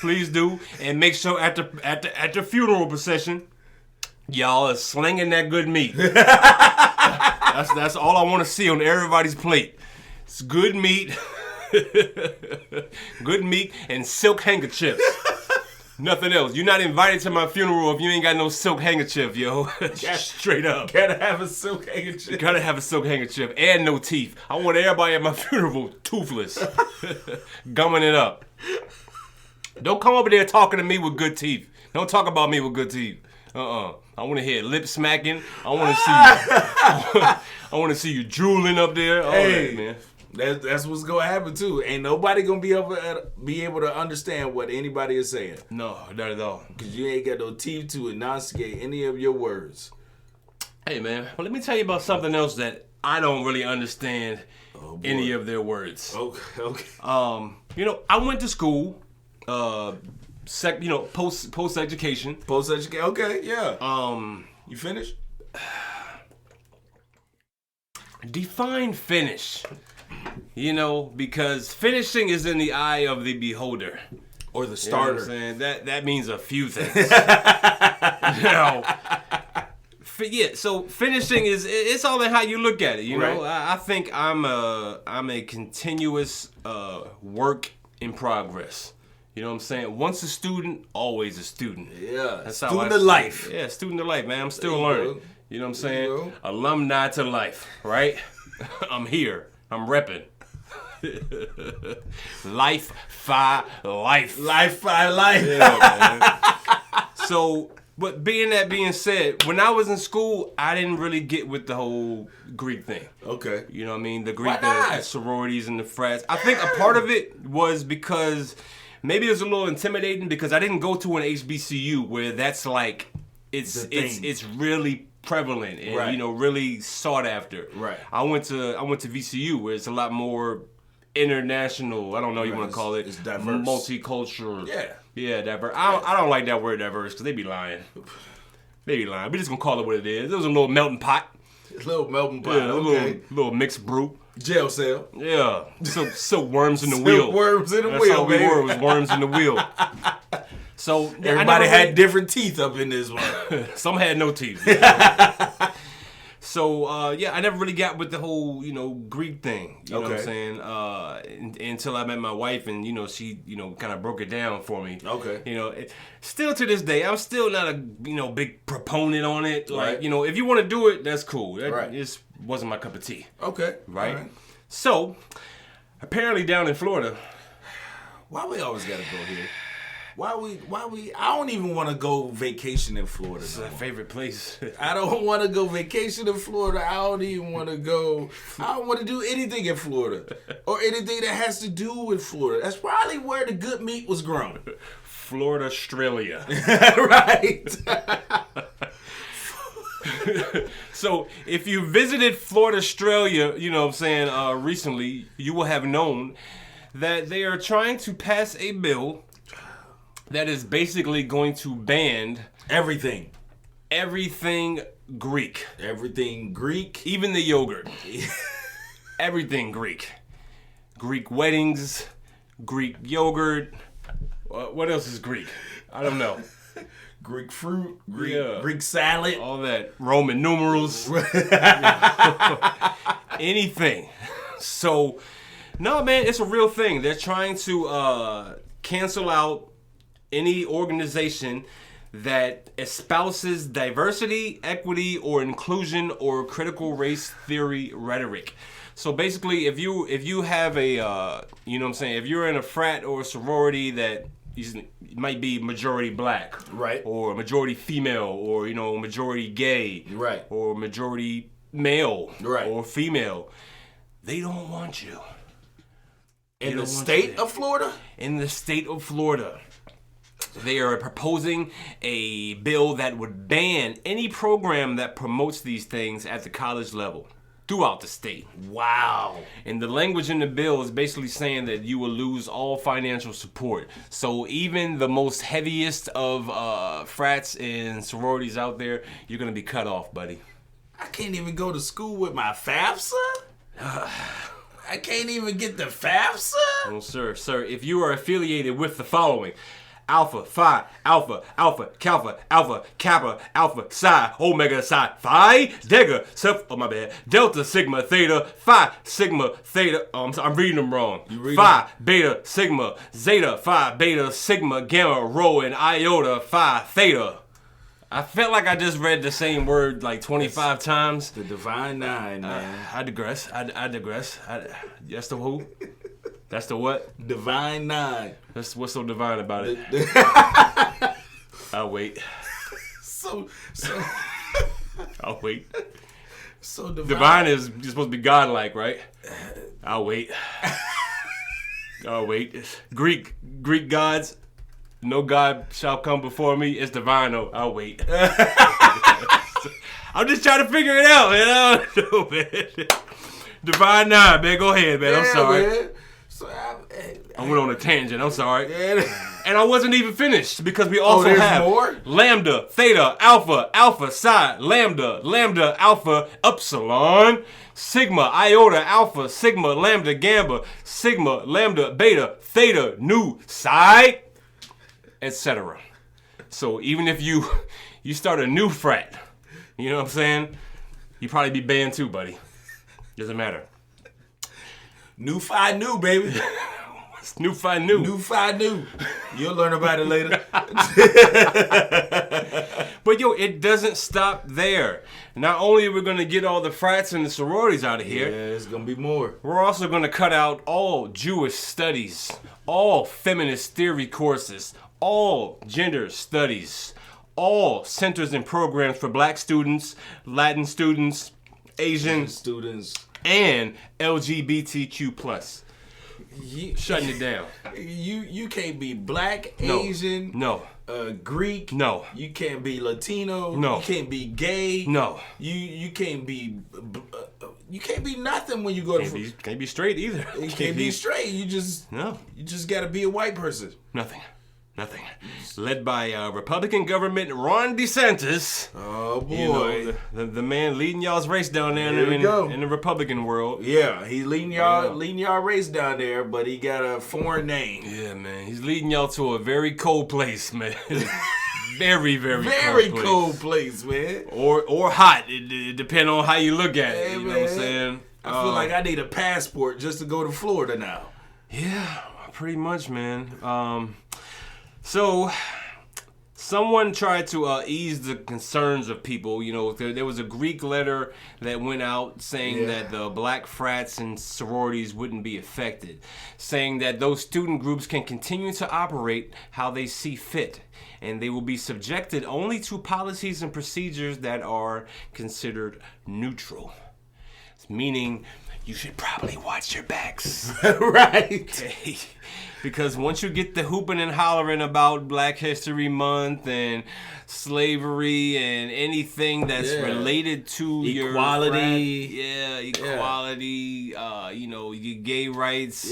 Speaker 1: Please do, and make sure at the funeral procession, y'all are slinging that good meat. That's all I want to see on everybody's plate. It's good meat, good meat, and silk handkerchiefs. Nothing else. You're not invited to my funeral if you ain't got no silk handkerchief, yo. Straight up.
Speaker 2: Gotta have a silk handkerchief.
Speaker 1: Gotta have a silk handkerchief and no teeth. I want everybody at my funeral toothless. Gumming it up. Don't come over there talking to me with good teeth. Don't talk about me with good teeth. I want to hear lip smacking. I want to see you drooling up there. All that, man.
Speaker 2: That's what's gonna happen too. Ain't nobody gonna be able to understand what anybody is saying.
Speaker 1: No, not at all.
Speaker 2: Cause you ain't got no teeth to enunciate any of your words.
Speaker 1: Hey man, well let me tell you about something else that I don't really understand any of their words.
Speaker 2: Okay.
Speaker 1: You know, I went to school, post education.
Speaker 2: Post education. Okay, yeah. You finished?
Speaker 1: Define finish. You know, because finishing is in the eye of the beholder.
Speaker 2: Or the starter.
Speaker 1: You know what I'm saying? That means a few things. So finishing it's all in how you look at it, you know? I think I'm a continuous work in progress. You know what I'm saying? Once a student, always a student.
Speaker 2: Yeah.
Speaker 1: That's
Speaker 2: student of life.
Speaker 1: Yeah, student of life, man. I'm still learning. You know what I'm saying? Alumni to life, right? I'm here. I'm repping. Life. Yeah, man. So, but being said, when I was in school, I didn't really get with the whole Greek thing.
Speaker 2: Okay.
Speaker 1: You know what I mean? The Greek, the sororities and the frats. I think a part of it was because maybe it was a little intimidating because I didn't go to an HBCU where that's like it's really prevalent and you know really sought after.
Speaker 2: Right.
Speaker 1: I went to VCU where it's a lot more international. I don't know you want to call it.
Speaker 2: It's diverse.
Speaker 1: Multicultural.
Speaker 2: Yeah,
Speaker 1: diverse. I don't like that word diverse because they be lying. We just gonna call it what it is. It was a little melting pot.
Speaker 2: A little melting pot.
Speaker 1: Yeah, little mixed brew.
Speaker 2: Jail cell.
Speaker 1: Yeah. So worms in the wheel.
Speaker 2: Worms in the wheel.
Speaker 1: That's all we were was worms in the wheel. So
Speaker 2: everybody had different teeth up in this one.
Speaker 1: Some had no teeth. So I never really got with the whole Greek thing. You know what I'm saying? Until I met my wife, and she kind of broke it down for me.
Speaker 2: Okay.
Speaker 1: Still to this day, I'm still not a big proponent on it. Like
Speaker 2: Right.
Speaker 1: if you want to do it, that's cool.
Speaker 2: Right.
Speaker 1: Just wasn't my cup of tea.
Speaker 2: Okay.
Speaker 1: Right.
Speaker 2: All right.
Speaker 1: So apparently down in Florida.
Speaker 2: Why we always gotta go here? Why we I don't even want to go vacation in Florida.
Speaker 1: It's my favorite place.
Speaker 2: I don't want to go vacation in Florida. I don't even want to go. I don't want to do anything in Florida or anything that has to do with Florida. That's probably where the good meat was grown.
Speaker 1: Florida, Australia.
Speaker 2: Right.
Speaker 1: So if you visited Florida, Australia, recently, you will have known that they are trying to pass a bill that is basically going to ban
Speaker 2: everything
Speaker 1: Greek.
Speaker 2: Everything Greek.
Speaker 1: Even the yogurt. Everything Greek. Greek weddings, Greek yogurt. What else is Greek? I don't know.
Speaker 2: Greek fruit, Greek salad.
Speaker 1: All that. Roman numerals. Anything. So, no, man, it's a real thing. They're trying to cancel out any organization that espouses diversity, equity, or inclusion or critical race theory rhetoric. So basically, if you have a, if you're in a frat or a sorority that might be majority black,
Speaker 2: right,
Speaker 1: or majority female, or majority gay,
Speaker 2: right,
Speaker 1: or majority male
Speaker 2: Right.
Speaker 1: or female, they don't want you.
Speaker 2: In the state of Florida?
Speaker 1: In the state of Florida, they are proposing a bill that would ban any program that promotes these things at the college level throughout the state.
Speaker 2: Wow.
Speaker 1: And the language in the bill is basically saying that you will lose all financial support. So even the most heaviest of frats and sororities out there, you're going to be cut off, buddy.
Speaker 2: I can't even go to school with my FAFSA? I can't even get the FAFSA?
Speaker 1: Oh, sir, if you are affiliated with the following: Alpha, Phi, Alpha, Alpha, Kappa, Alpha, Kappa, Alpha, Psi, Omega, Psi, Phi, Delta, Delta, Sigma, Theta, Phi, Sigma, Theta. I'm reading them wrong. Phi, Beta, Sigma, Zeta, Phi, Beta, Sigma, Gamma, Rho, and Iota, Phi, Theta. I felt like I just read the same word like 25 times.
Speaker 2: The Divine Nine, man.
Speaker 1: I digress. That's the who? That's the what?
Speaker 2: Divine Nine.
Speaker 1: What's so divine about it? I'll wait.
Speaker 2: So
Speaker 1: I'll wait.
Speaker 2: So
Speaker 1: divine is supposed to be godlike, right? I'll wait. I'll wait. Greek gods. No God shall come before me. It's divine. I'll wait. I'm just trying to figure it out, man. I don't know, man. Divine Nine, man. Go ahead, man. I'm sorry.
Speaker 2: Man. So
Speaker 1: I went on a tangent. I'm sorry.
Speaker 2: Yeah.
Speaker 1: And I wasn't even finished because we also have
Speaker 2: more?
Speaker 1: Lambda, Theta, Alpha, Alpha, Psi, Lambda, Lambda, Alpha, Upsilon, Sigma, Iota, Alpha, Sigma, Lambda, Gamma, Sigma, Lambda, Beta, Theta, Nu, Psi, etc. So even if you start a new frat, you know what I'm saying? You probably be banned too, buddy. Doesn't matter.
Speaker 2: New Phi New, baby.
Speaker 1: New Phi New.
Speaker 2: New Phi New. You'll learn about it later.
Speaker 1: But yo, it doesn't stop there. Not only are we going to get all the frats and the sororities out of here,
Speaker 2: yeah, there's going to be more.
Speaker 1: We're also going to cut out all Jewish studies, all feminist theory courses, all gender studies, all centers and programs for black students, Latin students, Asian
Speaker 2: students,
Speaker 1: and LGBTQ+. Shutting it down.
Speaker 2: You can't be black,
Speaker 1: No.
Speaker 2: Asian,
Speaker 1: No.
Speaker 2: Greek.
Speaker 1: No.
Speaker 2: You can't be Latino.
Speaker 1: No.
Speaker 2: You can't be gay.
Speaker 1: No.
Speaker 2: You can't be nothing when you go to.
Speaker 1: Can't be straight either.
Speaker 2: You can't be straight. You just got to be a white person.
Speaker 1: Nothing. Led by Republican government Ron DeSantis.
Speaker 2: Oh boy,
Speaker 1: you know, the man leading y'all's race down there in the Republican world.
Speaker 2: Yeah, he's leading y'all race down there, but he got a foreign name.
Speaker 1: Yeah, man, he's leading y'all to a very cold place, man. very
Speaker 2: cold place, man.
Speaker 1: Or hot. It depends on how you look at it. You know what I'm saying?
Speaker 2: I feel like I need a passport just to go to Florida now.
Speaker 1: Yeah, pretty much, man. So, someone tried to ease the concerns of people. You know, there was a Greek letter that went out saying that the black frats and sororities wouldn't be affected, saying that those student groups can continue to operate how they see fit, and they will be subjected only to policies and procedures that are considered neutral. Meaning, you should probably watch your backs.
Speaker 2: Right.
Speaker 1: Okay. Because once you get the hooping and hollering about Black History Month and slavery and anything that's related to
Speaker 2: equality,
Speaker 1: equality, you know, your gay rights,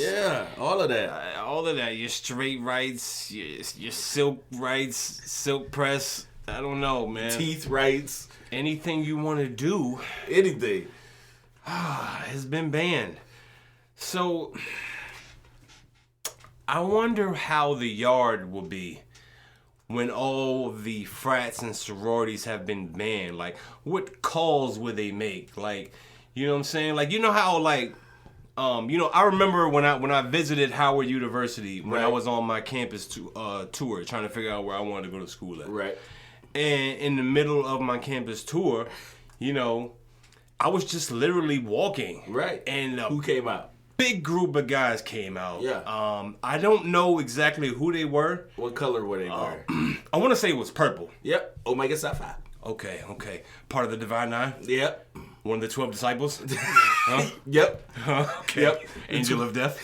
Speaker 2: all of that,
Speaker 1: your straight rights, your silk rights, silk press, I don't know, man,
Speaker 2: teeth rights,
Speaker 1: anything you want to do,
Speaker 2: anything,
Speaker 1: has been banned. So I wonder how the yard will be when all the frats and sororities have been banned. Like, what calls would they make? Like, you know what I'm saying? Like, you know how, like, you know, I remember when I visited Howard University when I was on my campus tour, trying to figure out where I wanted to go to school at.
Speaker 2: Right.
Speaker 1: And in the middle of my campus tour, you know, I was just literally walking.
Speaker 2: Right.
Speaker 1: And
Speaker 2: who came out?
Speaker 1: Big group of guys came out.
Speaker 2: Yeah.
Speaker 1: I don't know exactly who they were.
Speaker 2: What color were they wearing?
Speaker 1: I want to say it was purple.
Speaker 2: Yep. Omega Psi Phi.
Speaker 1: Okay. Part of the Divine Nine?
Speaker 2: Yep.
Speaker 1: One of the 12 disciples?
Speaker 2: Yep.
Speaker 1: Okay. Yep. Angel of death?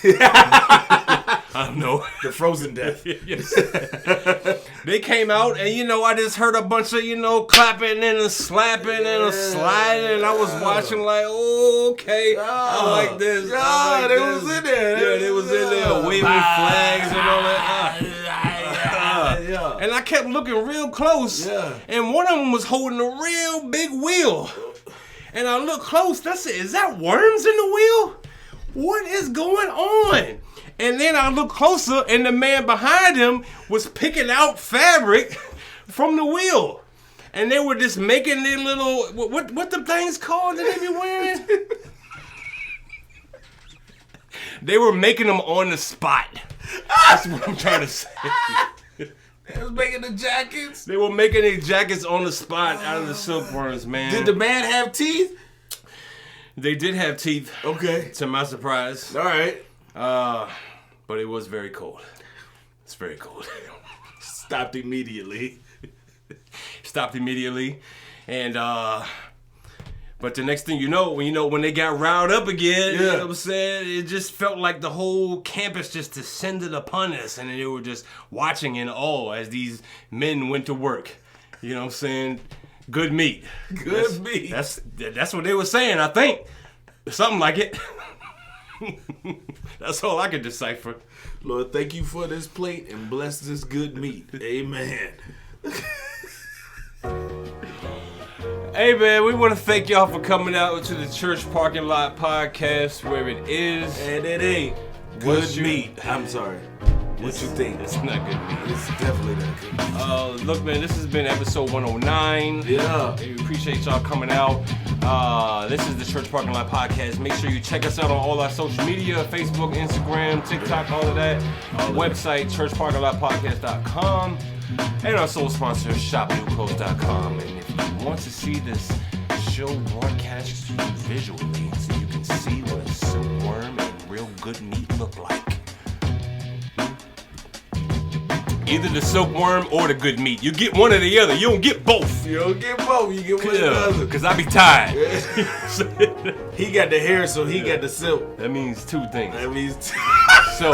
Speaker 1: I don't know.
Speaker 2: The frozen death.
Speaker 1: Yes. They came out, and I just heard a bunch of clapping and a slapping and a sliding, and I was watching like, okay, I like this. I like
Speaker 2: they
Speaker 1: this.
Speaker 2: was in there.
Speaker 1: Yeah, they was in there waving flags and all that. And I kept looking real close, and one of them was holding a real big wheel. And I looked close, I said, is that worms in the wheel? What is going on? And then I looked closer, and the man behind him was picking out fabric from the wheel. And they were just making their little, what the things called that they be wearing? They were making them on the spot. That's what I'm trying to say.
Speaker 2: They was making the jackets?
Speaker 1: They were making their jackets on the spot out of the silkworms, man.
Speaker 2: Did the man have teeth?
Speaker 1: They did have teeth.
Speaker 2: Okay.
Speaker 1: To my surprise.
Speaker 2: All right.
Speaker 1: But it was very cold. It's very cold.
Speaker 2: Stopped immediately.
Speaker 1: And but the next thing you know, when they got riled up again, you know what I'm saying? It just felt like the whole campus just descended upon us, and they were just watching in awe as these men went to work. You know what I'm saying? Good meat.
Speaker 2: Good meat.
Speaker 1: That's what they were saying, I think. Something like it. That's all I could decipher.
Speaker 2: Lord, thank you for this plate and bless this good meat. Amen.
Speaker 1: Hey man, we want to thank y'all for coming out to the Church Parking Lot Podcast, where it is
Speaker 2: and it ain't good meat. I'm sorry. What you think?
Speaker 1: It's not good meat.
Speaker 2: It's definitely not good meat.
Speaker 1: Look man, this has been episode 109.
Speaker 2: Yeah.
Speaker 1: We appreciate y'all coming out. This is the Church Parking Lot Podcast. Make sure you check us out on all our social media, Facebook, Instagram, TikTok, all of that. Our website, churchparkinglotpodcast.com. And our sole sponsor, shopnewclothes.com. And if you want to see this show broadcast visually, so you can see what a silkworm and real good meat look like, either the silkworm or the good meat. You get one or the other. You don't get both.
Speaker 2: You don't get both. You get one or the other.
Speaker 1: Because I be tired.
Speaker 2: He got the hair, so he got the silk.
Speaker 1: That means two things.
Speaker 2: That means
Speaker 1: So,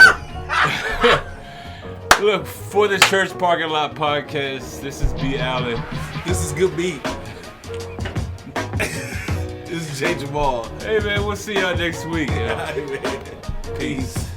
Speaker 1: look, for the Church Parking Lot Podcast, this is B. Allen.
Speaker 2: This is good meat. This is Jay Jamal.
Speaker 1: Hey, man, we'll see y'all next week.
Speaker 2: All right, man. Peace.